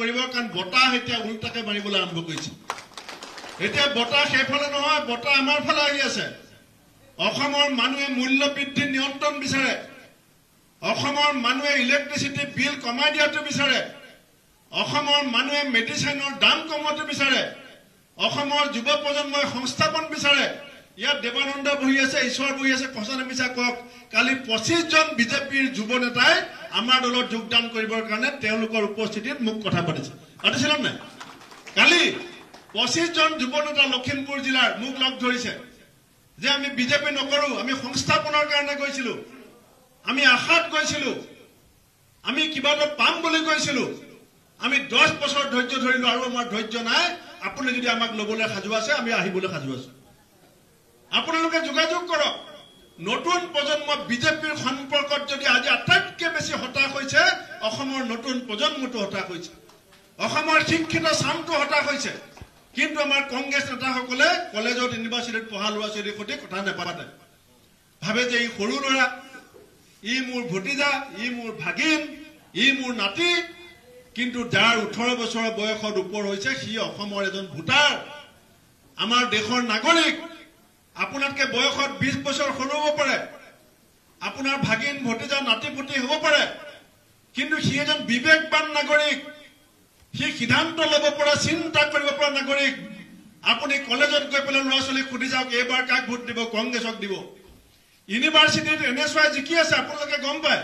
कारण बताह उल्टाके मारिबले आरम्भ करिছে এতিয়া बताह সেইফালে নহয় बताह আমাৰ ফালে আহি আছে অসমৰ মানুহে মূল্য বৃদ্ধি নিয়ন্ত্ৰণ বিচাৰে অসমৰ মানুহে ইলেক্ট্ৰিচিটি বিল কমাই দিয়াটো বিচাৰে অসমৰ মানুহে মেডিচিনৰ দাম কমাটো বিচাৰে অসমৰ যুৱ প্ৰজন্মই সংস্থাপন বিচাৰে ইয়াত দেৱানন্দ বহি আছে ঈশ্বৰ বহি আছে কচনা মিছা কক কালি 25 জন বিজেপিৰ যুৱ নেতাই আমাৰ দলত যোগদান কৰিবৰ কাৰণে তেওঁলোকৰ উপস্থিতিত মুখ কথা পাতিছে পাতিছিল না কালি 25 জন যুৱ নেতা লখিমপুৰ জিলাৰ মুখ লগ ধৰিছে যে আমি বিজেপি নকৰো আমি সংস্থাপনৰ কাৰণে গৈছিলো আমি আশাত গৈছিলো আমি কিবাটো পাম বুলি কৈছিলো আমি 10 বছৰ ধৈৰ্য ধৰিলো আৰু আমাৰ ধৈৰ্য নাই আপুনি যদি আমাক লবলৈ সাজু আছে আমি আহিবলৈ সাজু আছো আপোনালোকে যোগাযোগ কৰক নতুন প্ৰজন্ম বিজেপিৰ সম্পৰ্কত যদি আজি আটাইতকৈ বেছি হতাশ হৈছে অসমৰ নতুন প্ৰজন্মটো হতাশ হৈছে অসমৰ শিক্ষিত চামটো হতাশ হৈছে কিন্তু আমাৰ কংগ্ৰেছ নেতাসকলে কলেজত ইউনিভাৰ্চিটিত পঢ়া লোৱা ছোৱালীৰ সৈতে কথা নাপাতে ভাবে যে ই সৰু ল'ৰা ই মোৰ ভতিজা ই মোৰ ভাগিন ই মোৰ নাতি কিন্তু যাৰ 18 বছৰ বয়সৰ ওপৰ হৈছে সি অসমৰ এজন ভোটাৰ আমাৰ দেশৰ নাগৰিক আপোনাতকে বয়সত 20 বছৰ সৰু হ'ব পাৰে আপোনাৰ ভাগিন ভতিজা নাতি পুতি হ'ব পাৰে কিন্তু সি এজন বিবেকবান নাগৰিক সি সিদ্ধান্ত ল'ব পৰা চিন্তা কৰিব পৰা নাগৰিক আপুনি কলেজত গৈ পেলাই ল'ৰা ছোৱালীক সুধি যাওক এবাৰ কাক ভোট দিব কংগ্ৰেছক দিব ইউনিভাৰ্চিটিত এনএছৱাই জিকি আছে আপোনালোকে গম পায়